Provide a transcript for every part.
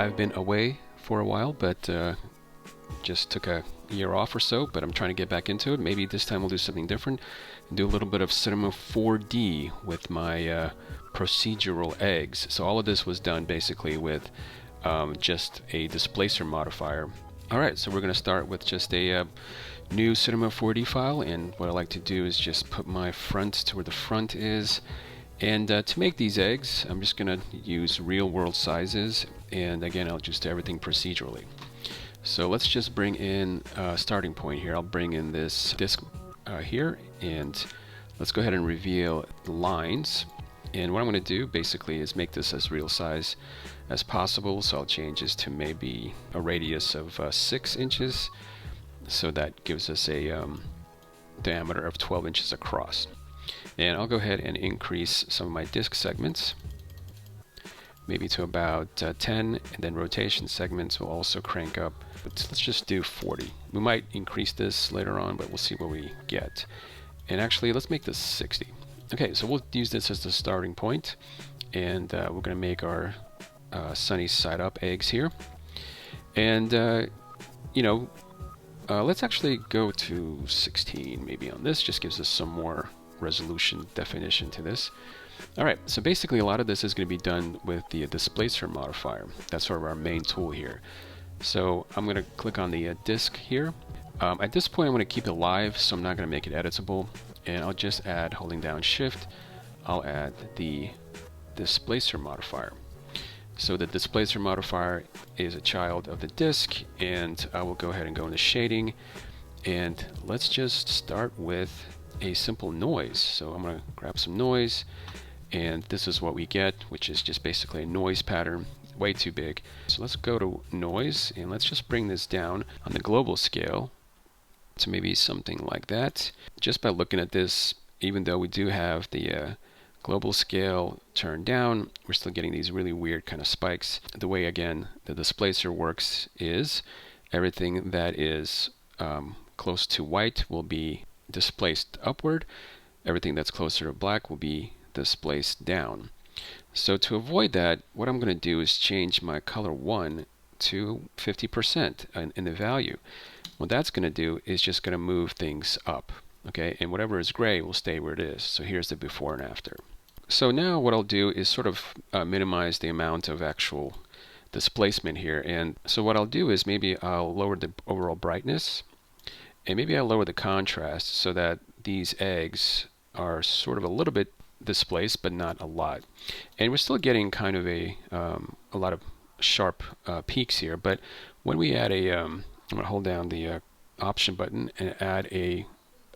I've been away for a while, but just took a year off or so, but I'm trying to get back into it. Maybe this time we'll do something different and do a little bit of Cinema 4D with my procedural eggs. So all of this was done basically with just a displacer modifier. Alright, so we're going to start with just a new Cinema 4D file, and what I like to do is just put my front to where the front is. And to make these eggs, I'm just going to use real world sizes, and again I'll just do everything procedurally. So let's just bring in a starting point here. I'll bring in this disk here, and let's go ahead and reveal the lines. And what I'm going to do basically is make this as real size as possible. So I'll change this to maybe a radius of 6 inches. So that gives us a diameter of 12 inches across. And I'll go ahead and increase some of my disk segments, maybe to about 10, and then rotation segments will also crank up. But let's just do 40. We might increase this later on, but we'll see what we get. And actually, let's make this 60. Okay, so we'll use this as the starting point, and we're going to make our sunny side up eggs here. And let's actually go to 16 maybe on this. Just gives us some more resolution definition to this. Alright, so basically a lot of this is going to be done with the Displacer modifier. That's sort of our main tool here. So I'm going to click on the disk here. At this point I'm going to keep it live, so I'm not going to make it editable. And I'll just add, holding down Shift, I'll add the Displacer modifier. So the Displacer modifier is a child of the disk, and I will go ahead and go into shading. And let's just start with a simple noise. So I'm going to grab some noise, and this is what we get, which is just basically a noise pattern, way too big. So let's go to noise, and let's just bring this down on the global scale to maybe something like that. Just by looking at this, even though we do have the global scale turned down, we're still getting these really weird kind of spikes. The way, again, the displacer works is everything that is close to white will be displaced upward. Everything that's closer to black will be displaced down. So to avoid that, what I'm going to do is change my color 1 to 50% in the value. What that's going to do is just going to move things up. Okay, and whatever is gray will stay where it is. So here's the before and after. So now what I'll do is sort of minimize the amount of actual displacement here. And so what I'll do is maybe I'll lower the overall brightness, and maybe I'll lower the contrast so that these eggs are sort of a little bit displaced, but not a lot. And we're still getting kind of a lot of sharp peaks here. But when we add I'm going to hold down the Option button and add a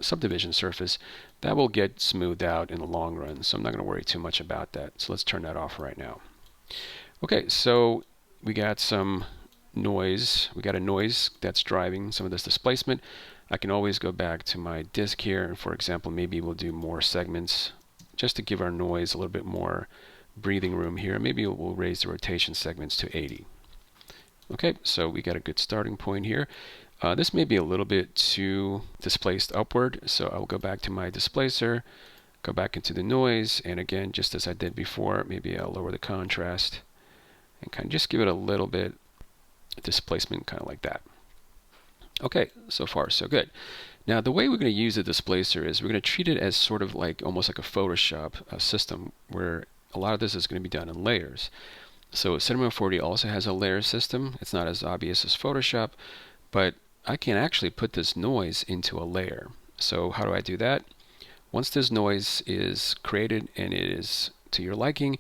subdivision surface, that will get smoothed out in the long run. So I'm not going to worry too much about that. So let's turn that off right now. Okay, so we got some noise. We got a noise that's driving some of this displacement. I can always go back to my disk here, and for example, maybe we'll do more segments just to give our noise a little bit more breathing room here. Maybe we'll raise the rotation segments to 80. Okay, so we got a good starting point here. This may be a little bit too displaced upward, so I'll go back to my displacer, go back into the noise, and again, just as I did before, maybe I'll lower the contrast and kind of just give it a little bit of displacement, kind of like that. Okay, so far so good. Now the way we're going to use the displacer is we're going to treat it as sort of like almost like a Photoshop system, where a lot of this is going to be done in layers. So Cinema 4D also has a layer system. It's not as obvious as Photoshop, but I can actually put this noise into a layer. So how do I do that? Once this noise is created and it is to your liking,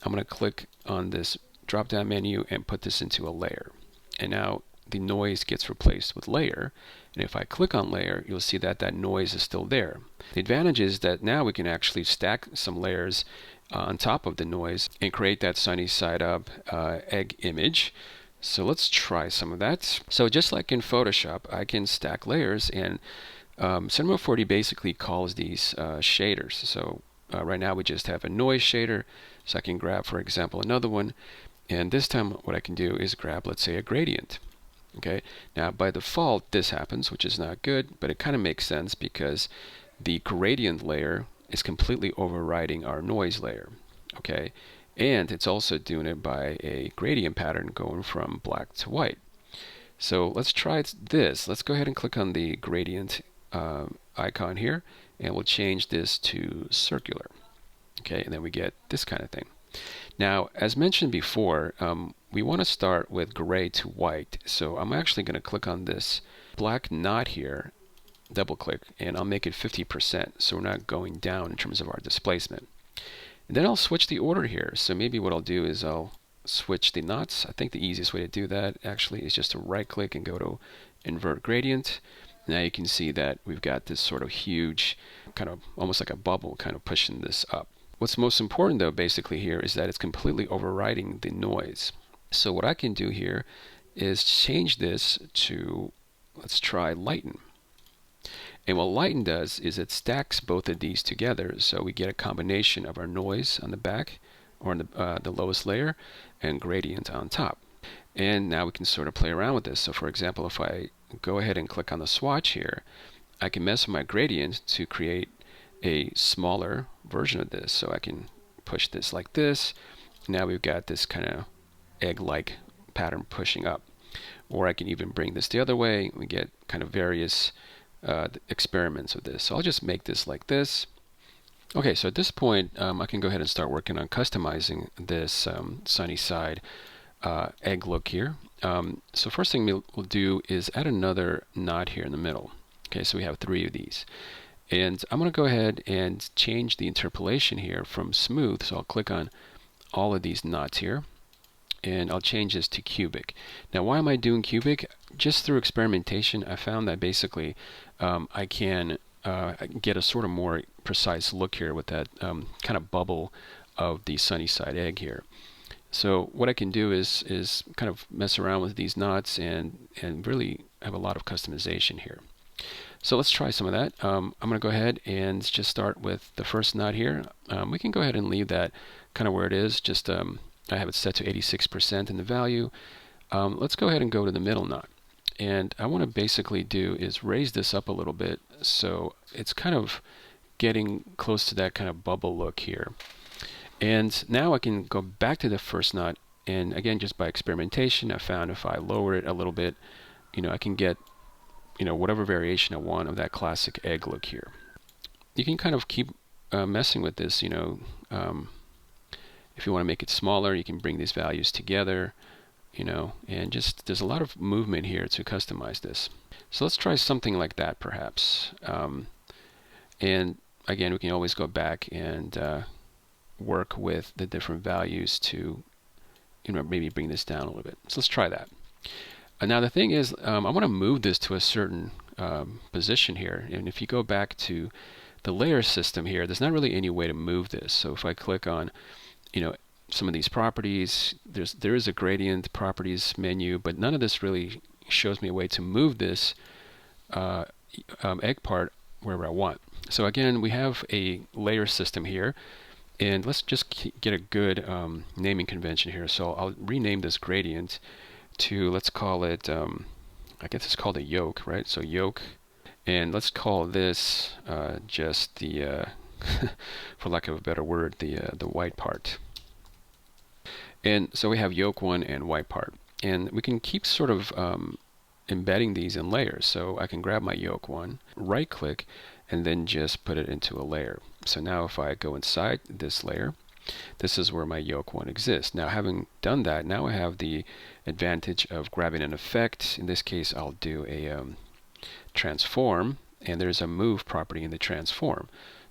I'm going to click on this drop down menu and put this into a layer. And now the noise gets replaced with layer. And if I click on layer, you'll see that that noise is still there. The advantage is that now we can actually stack some layers on top of the noise and create that sunny side up egg image. So let's try some of that. So just like in Photoshop, I can stack layers, and Cinema 4D basically calls these shaders. So right now we just have a noise shader, so I can grab, for example, another one, and this time what I can do is grab, let's say, a gradient. Okay, now by default this happens, which is not good, but it kind of makes sense because the gradient layer is completely overriding our noise layer. Okay, And it's also doing it by a gradient pattern going from black to white. So let's try this. Let's go ahead and click on the gradient icon here, and we'll change this to circular. Okay, and then we get this kind of thing. Now, as mentioned before, we want to start with gray to white. So I'm actually going to click on this black knot here, double click, and I'll make it 50%, so we're not going down in terms of our displacement. And then I'll switch the order here. So maybe what I'll do is I'll switch the knots. I think the easiest way to do that actually is just to right click and go to invert gradient. Now you can see that we've got this sort of huge, kind of almost like a bubble, kind of pushing this up. What's most important though basically here is that it's completely overriding the noise. So what I can do here is change this to, let's try lighten. And what lighten does is it stacks both of these together, so we get a combination of our noise on the back, or on the lowest layer, and gradient on top. And now we can sort of play around with this. So for example, if I go ahead and click on the swatch here, I can mess with my gradient to create a smaller version of this. So I can push this like this. Now we've got this kind of egg-like pattern pushing up. Or I can even bring this the other way. We get kind of various experiments with this. So I'll just make this like this. Okay, so at this point, I can go ahead and start working on customizing this sunny side egg look here. So first thing we'll do is add another knot here in the middle. Okay, so we have 3 of these. And I'm going to go ahead and change the interpolation here from smooth. So I'll click on all of these knots here, and I'll change this to cubic. Now, why am I doing cubic? Just through experimentation, I found that basically I can get a sort of more precise look here with that kind of bubble of the sunny side egg here. So what I can do is kind of mess around with these knots and really have a lot of customization here. So let's try some of that. I'm going to go ahead and just start with the first knot here. We can go ahead and leave that kind of where it is. Just I have it set to 86% in the value. Let's go ahead and go to the middle knot. And I want to basically do is raise this up a little bit so it's kind of getting close to that kind of bubble look here. And now I can go back to the first knot, and again, just by experimentation, I found if I lower it a little bit, I can get whatever variation I want of that classic egg look here. You can kind of keep messing with this, if you want to make it smaller, you can bring these values together, and just there's a lot of movement here to customize this. So let's try something like that perhaps. And again, we can always go back and work with the different values to maybe bring this down a little bit. So let's try that. Now the thing is, I want to move this to a certain position here, and if you go back to the layer system here, there's not really any way to move this. So if I click on some of these properties, there is a gradient properties menu, but none of this really shows me a way to move this egg part wherever I want. So again, we have a layer system here, and let's just get a good naming convention here. So I'll rename this gradient to, let's call it, I guess it's called a yoke, right? So yoke, and let's call this just the, for lack of a better word, the white part. And so we have yoke 1 and white part, and we can keep sort of embedding these in layers. So I can grab my yoke 1, right click, and then just put it into a layer. So now if I go inside this layer, this is where my yoke 1 exists. Now having done that, now I have the advantage of grabbing an effect. In this case, I'll do a transform, and there's a move property in the transform.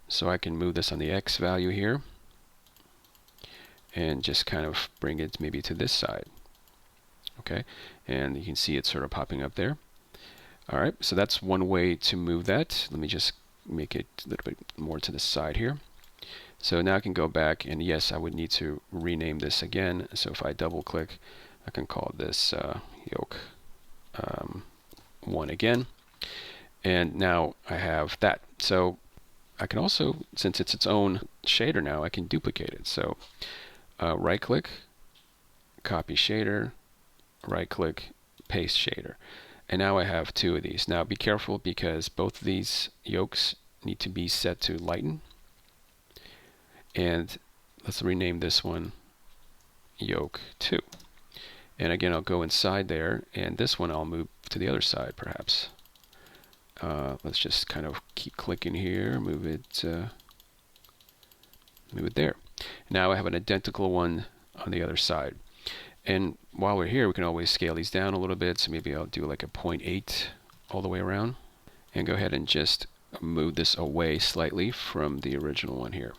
So I can move this on the X value here and just kind of bring it maybe to this side. Okay, and you can see it sort of popping up there. All right, so that's one way to move that. Let me just make it a little bit more to the side here. So now I can go back, and yes, I would need to rename this again. So if I double click, I can call this yoke 1 again. And now I have that. So I can also, since it's its own shader now, I can duplicate it. So right click, copy shader, right click, paste shader. And now I have 2 of these. Now be careful because both of these yokes need to be set to lighten. And let's rename this one yoke 2. And again, I'll go inside there, and this one I'll move to the other side perhaps. Let's just kind of keep clicking here, move it there. Now I have an identical one on the other side. And while we're here, we can always scale these down a little bit. So maybe I'll do like a 0.8 all the way around. And go ahead and just move this away slightly from the original one here.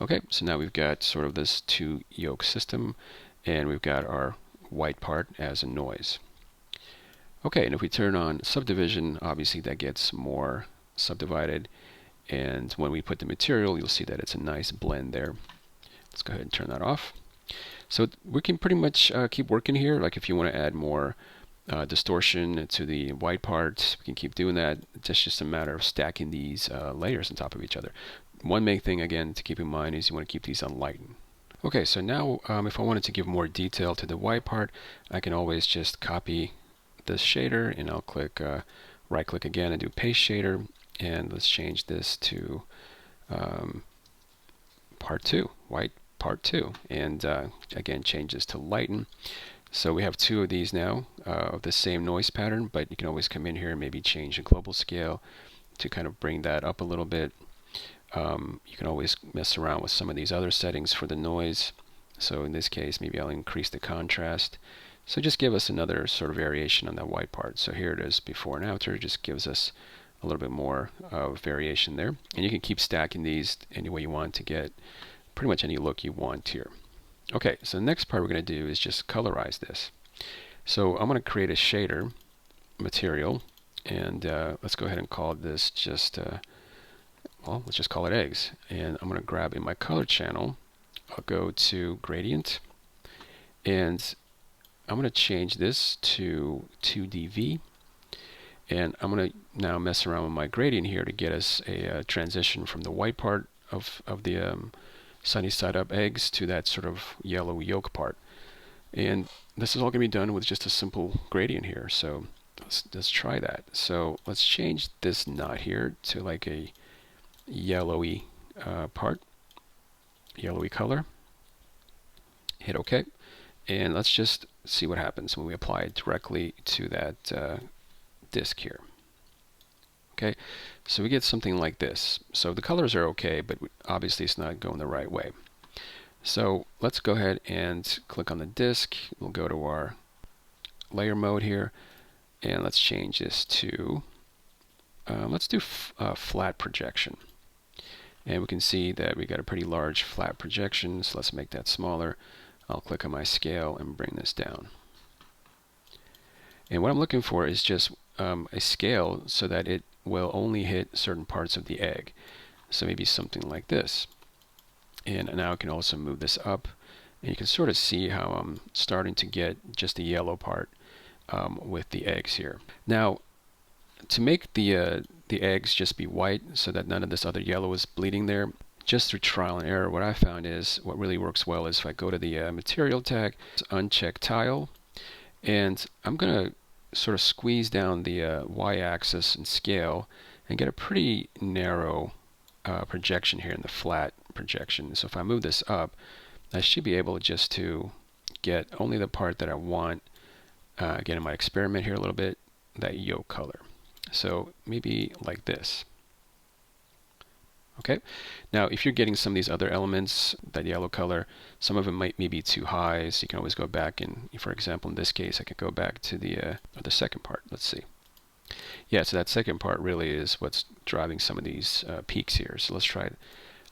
Okay, so now we've got sort of this 2 yoke system, and we've got our white part as a noise. Okay, and if we turn on subdivision, obviously that gets more subdivided. And when we put the material, you'll see that it's a nice blend there. Let's go ahead and turn that off. So we can pretty much keep working here. Like if you want to add more distortion to the white part, we can keep doing that. It's just a matter of stacking these layers on top of each other. One main thing, again, to keep in mind is you want to keep these unlightened. Okay, so now if I wanted to give more detail to the white part, I can always just copy this shader, and I'll click right click again and do paste shader, and let's change this to part 2, white part 2, and again change this to lighten. So we have 2 of these now of the same noise pattern, but you can always come in here and maybe change the global scale to kind of bring that up a little bit. You can always mess around with some of these other settings for the noise. So in this case, maybe I'll increase the contrast. So just give us another sort of variation on that white part. So here it is before and after. It just gives us a little bit more variation there. And you can keep stacking these any way you want to get pretty much any look you want here. Okay, so the next part we're going to do is just colorize this. So I'm going to create a shader material, and let's go ahead and call this just, well, let's just call it eggs. And I'm going to grab in my color channel, I'll go to gradient, and I'm going to change this to 2dV, and I'm going to now mess around with my gradient here to get us a transition from the white part of the sunny side up eggs to that sort of yellow yolk part. And this is all going to be done with just a simple gradient here. So let's try that. So let's change this knot here to like a yellowy part, yellowy color. Hit OK. And let's just see what happens when we apply it directly to that disk here. Okay, so we get something like this. So the colors are okay, but obviously it's not going the right way. So let's go ahead and click on the disk. We'll go to our layer mode here, and let's change this to, let's do flat projection. And we can see that we got a pretty large flat projection, so let's make that smaller. I'll click on my scale and bring this down. And what I'm looking for is just a scale so that it will only hit certain parts of the egg. So maybe something like this. And now I can also move this up, and you can sort of see how I'm starting to get just the yellow part with the eggs here. Now, to make the eggs just be white so that none of this other yellow is bleeding there, just through trial and error, what I found is what really works well is if I go to the material tag, uncheck tile, and I'm going to sort of squeeze down the y-axis and scale and get a pretty narrow projection here in the flat projection. So if I move this up, I should be able just to get only the part that I want. Again, in my experiment here a little bit, that yolk color. So maybe like this. Okay. Now, if you're getting some of these other elements, that yellow color, some of them might be too high, so you can always go back and, for example, in this case, I could go back to the second part. Let's see. Yeah, so that second part really is what's driving some of these peaks here. So let's try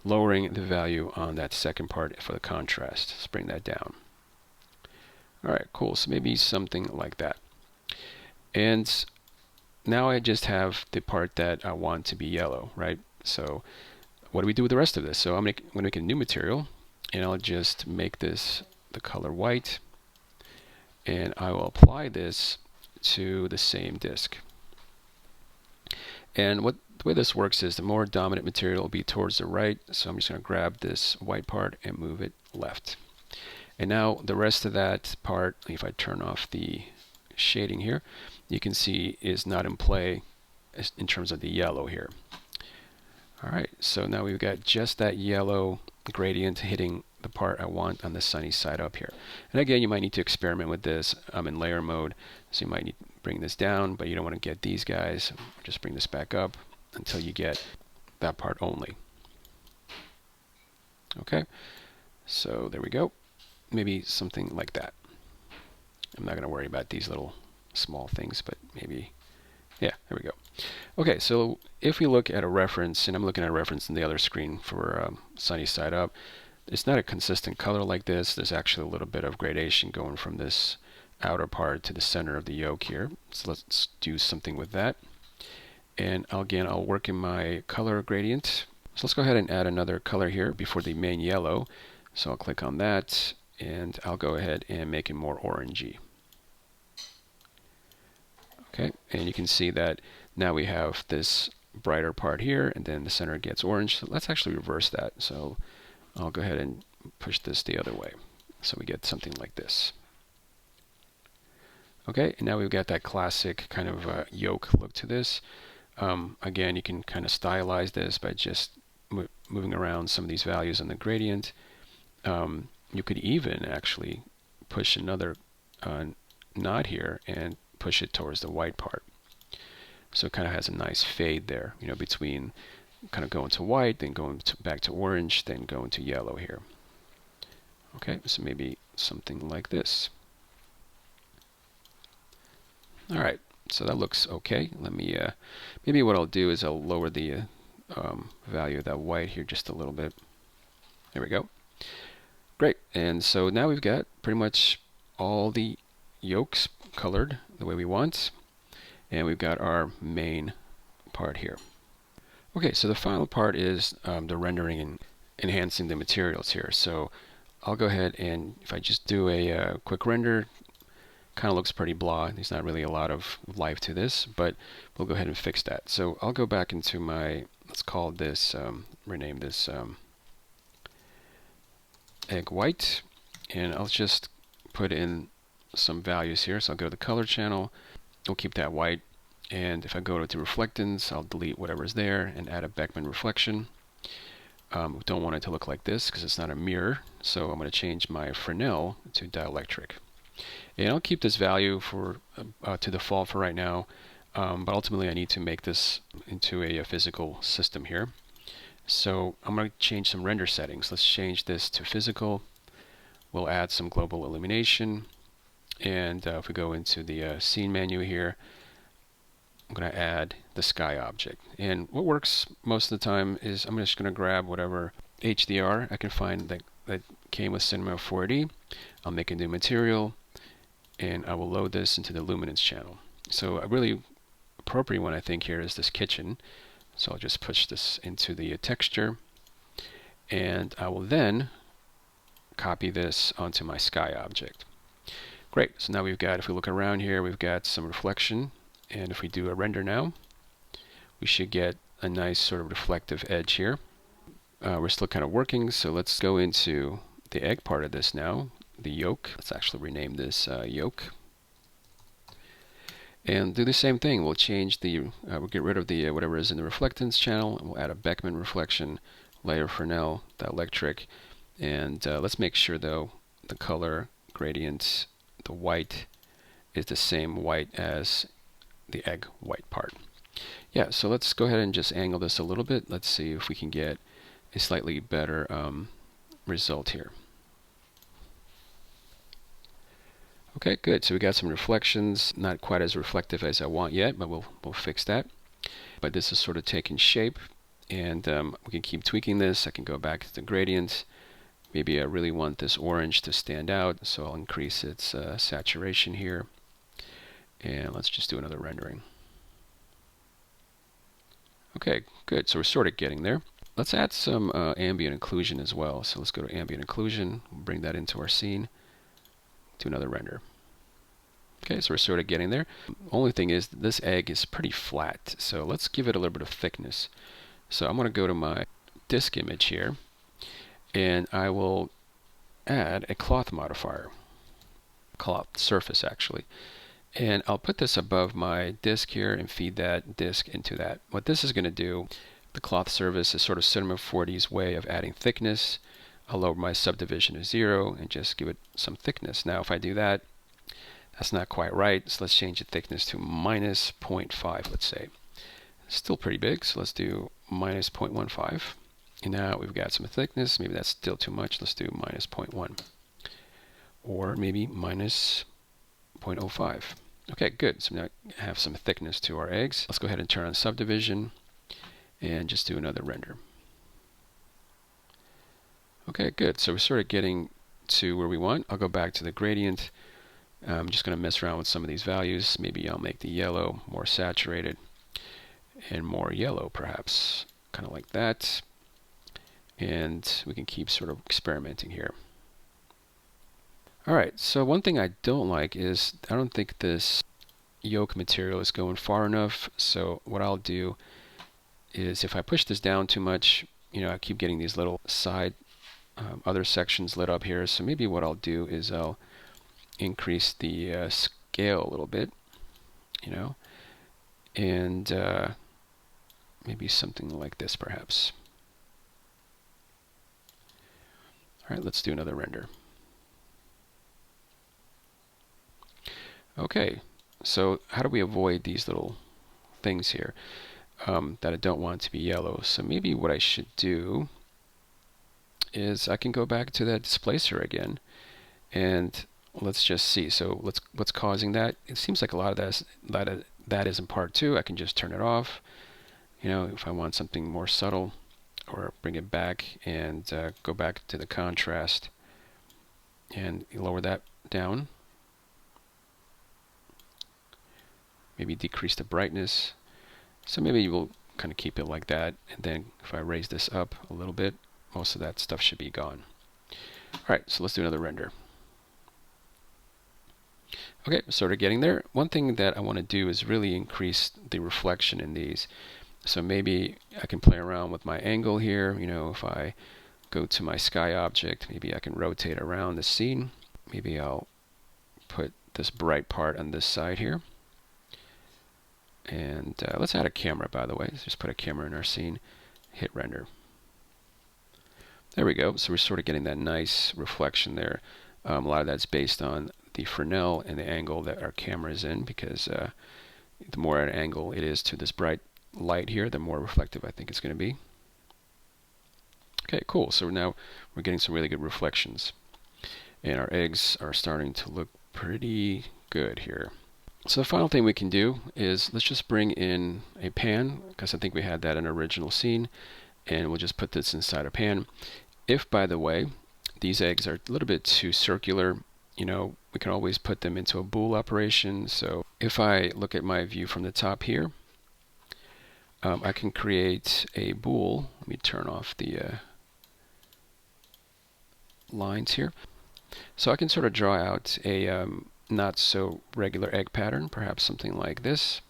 lowering the value on that second part for the contrast. Let's bring that down. All right, cool. So maybe something like that. And now I just have the part that I want to be yellow, right? So what do we do with the rest of this? So I'm going to make a new material, and I'll just make this the color white, and I will apply this to the same disk. And the way this works is the more dominant material will be towards the right, so I'm just going to grab this white part and move it left. And now the rest of that part, if I turn off the shading here, you can see is not in play in terms of the yellow here. All right, so now we've got just that yellow gradient hitting the part I want on the sunny side up here. And again, you might need to experiment with this. I'm in layer mode, so you might need to bring this down, but you don't want to get these guys. Just bring this back up until you get that part only. Okay, so there we go. Maybe something like that. I'm not going to worry about these little small things, but maybe, yeah, there we go. Okay, so if we look at a reference, and I'm looking at a reference in the other screen for sunny side up, it's not a consistent color like this. There's actually a little bit of gradation going from this outer part to the center of the yolk here. So let's do something with that. And again, I'll work in my color gradient. So let's go ahead and add another color here before the main yellow. So I'll click on that, and I'll go ahead and make it more orangey. Okay, and you can see that now we have this brighter part here, and then the center gets orange. So let's actually reverse that. So I'll go ahead and push this the other way, so we get something like this. Okay, and now we've got that classic kind of yolk look to this. Again, you can kind of stylize this by just moving around some of these values in the gradient. You could even actually push another knot here and push it towards the white part. So it kind of has a nice fade there, you know, between kind of going to white, then going back to orange, then going to yellow here. Okay, so maybe something like this. All right, so that looks okay. Let me, maybe what I'll do is I'll lower the value of that white here just a little bit. There we go. Great, and so now we've got pretty much all the yolks colored the way we want, and we've got our main part here. Okay, so the final part is the rendering and enhancing the materials here. So I'll go ahead and if I just do a quick render, kind of looks pretty blah. There's not really a lot of life to this, but we'll go ahead and fix that. So I'll go back into my, let's call this, rename this egg white, and I'll just put in some values here. So I'll go to the color channel, we'll keep that white, and if I go to reflectance, I'll delete whatever's there and add a Beckman reflection. Don't want it to look like this because it's not a mirror, so I'm going to change my Fresnel to dielectric. And I'll keep this value for to default for right now, but ultimately I need to make this into a physical system here. So I'm going to change some render settings. Let's change this to physical. We'll add some global illumination, and if we go into the scene menu here, I'm going to add the sky object. And what works most of the time is I'm just going to grab whatever HDR I can find that came with Cinema 4D. I'll make a new material, and I will load this into the luminance channel. So a really appropriate one I think here is this kitchen. So I'll just push this into the texture, and I will then copy this onto my sky object. Great, so now we've got, if we look around here, we've got some reflection, and if we do a render now, we should get a nice sort of reflective edge here. We're still kind of working, so let's go into the egg part of this now, the yolk. Let's actually rename this yolk. And do the same thing. We'll change the, we'll get rid of the whatever is in the reflectance channel, and we'll add a Beckman reflection, layer Fresnel, dielectric, and let's make sure though the color gradient, the white, is the same white as the egg white part. Yeah, so let's go ahead and just angle this a little bit. Let's see if we can get a slightly better result here. Okay, good. So we got some reflections, not quite as reflective as I want yet, but we'll fix that. But this is sort of taking shape, and we can keep tweaking this. I can go back to the gradient. Maybe I really want this orange to stand out, so I'll increase its saturation here. And let's just do another rendering. Okay, good. So we're sort of getting there. Let's add some ambient occlusion as well. So let's go to ambient occlusion, bring that into our scene. Do another render. Okay, so we're sort of getting there. Only thing is this egg is pretty flat, so let's give it a little bit of thickness. So I'm going to go to my disk image here, and I will add a cloth modifier, cloth surface actually, and I'll put this above my disk here and feed that disk into that. What this is going to do, the cloth surface is sort of Cinema 4D's way of adding thickness I'll lower my subdivision to 0 and just give it some thickness. Now if I do that, that's not quite right, so let's change the thickness to minus 0.5, let's say. Still pretty big, so let's do minus 0.15. And now we've got some thickness. Maybe that's still too much. Let's do minus 0.1. Or maybe minus 0.05. Okay, good. So now we have some thickness to our eggs. Let's go ahead and turn on subdivision and just do another render. Okay, good. So we're sort of getting to where we want. I'll go back to the gradient. I'm just going to mess around with some of these values. Maybe I'll make the yellow more saturated and more yellow, perhaps, kind of like that. And we can keep sort of experimenting here. All right, so one thing I don't like is I don't think this yolk material is going far enough. So what I'll do is if I push this down too much, I keep getting these little side other sections lit up here. So maybe what I'll do is I'll increase the scale a little bit, and maybe something like this perhaps. All right, let's do another render. Okay, so how do we avoid these little things here that I don't want to be yellow? So maybe what I should do is I can go back to that displacer again, and let's just see. So what's causing that? It seems like a lot of that is in part 2. I can just turn it off. If I want something more subtle, or bring it back and go back to the contrast and lower that down. Maybe decrease the brightness. So maybe we'll kind of keep it like that. And then if I raise this up a little bit, most of that stuff should be gone. All right, so let's do another render. Okay, sort of getting there. One thing that I want to do is really increase the reflection in these. So maybe I can play around with my angle here. If I go to my sky object, maybe I can rotate around the scene. Maybe I'll put this bright part on this side here. And let's add a camera, by the way. Let's just put a camera in our scene. Hit render. There we go. So we're sort of getting that nice reflection there. A lot of that's based on the Fresnel and the angle that our camera is in, because the more at an angle it is to this bright light here, the more reflective I think it's going to be. Okay, cool. So now we're getting some really good reflections. And our eggs are starting to look pretty good here. So the final thing we can do is let's just bring in a pan, because I think we had that in our original scene, and we'll just put this inside a pan. If, by the way, these eggs are a little bit too circular, we can always put them into a bool operation. So if I look at my view from the top here, I can create a bool. Let me turn off the lines here. So I can sort of draw out a not so regular egg pattern, perhaps something like this.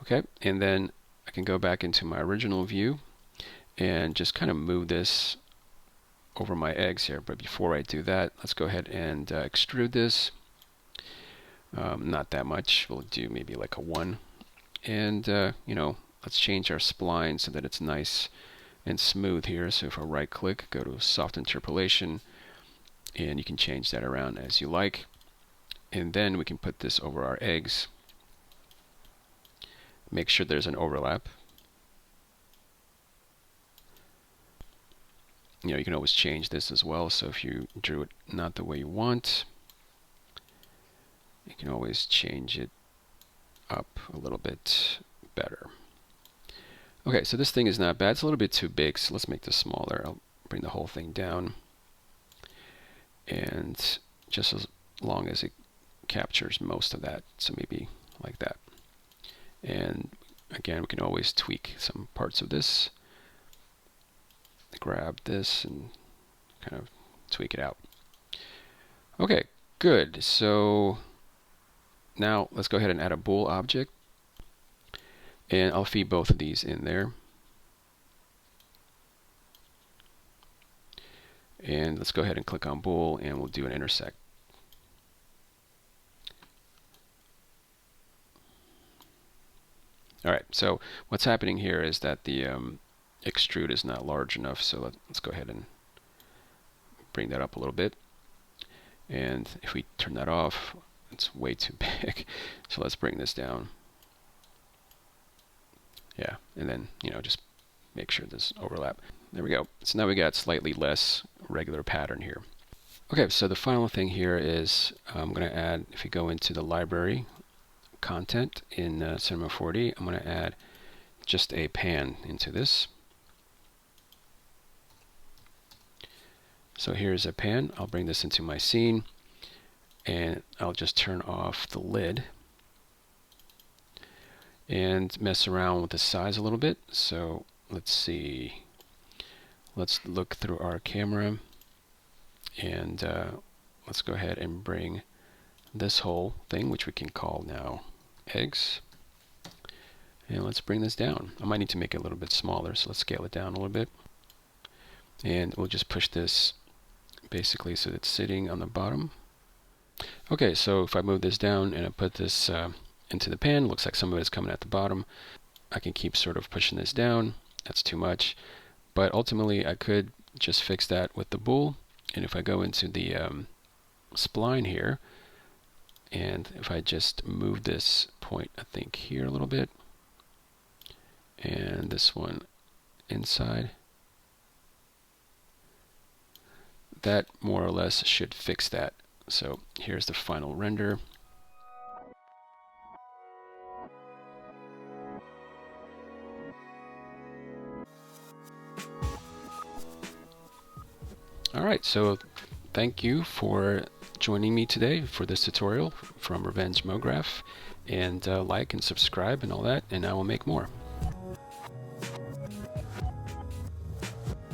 Okay, and then I can go back into my original view and just kind of move this over my eggs here. But before I do that, let's go ahead and extrude this. Not that much. We'll do maybe like a 1. And let's change our spline so that it's nice and smooth here. So if I right click, go to soft interpolation, and you can change that around as you like. And then we can put this over our eggs. Make sure there's an overlap. You can always change this as well. So if you drew it not the way you want, you can always change it up a little bit better. Okay, so this thing is not bad. It's a little bit too big, so let's make this smaller. I'll bring the whole thing down. And just as long as it captures most of that, so maybe like that. And again, we can always tweak some parts of this. Grab this and kind of tweak it out. Okay, good. So now let's go ahead and add a bool object. And I'll feed both of these in there. And let's go ahead and click on bool, and we'll do an intersect. All right, so what's happening here is that the extrude is not large enough, so let's go ahead and bring that up a little bit. And if we turn that off, it's way too big. So let's bring this down. Yeah, and then, just make sure there's overlap. There we go. So now we got slightly less regular pattern here. Okay, so the final thing here is I'm going to add, if you go into the library content in Cinema 4D, I'm going to add just a pan into this. So here's a pan. I'll bring this into my scene, and I'll just turn off the lid and mess around with the size a little bit. So let's see. Let's look through our camera, and let's go ahead and bring this whole thing, which we can call now eggs, and let's bring this down. I might need to make it a little bit smaller, so let's scale it down a little bit, and we'll just push this basically so it's sitting on the bottom. Okay, so if I move this down and I put this into the pan, looks like some of it's coming at the bottom. I can keep sort of pushing this down. That's too much, but ultimately I could just fix that with the bool. And if I go into the spline here, and if I just move this point, I think here a little bit, and this one inside, that more or less should fix that. So here's the final render. Alright, so thank you for joining me today for this tutorial from Revenge MoGraph, and like and subscribe and all that, and I will make more.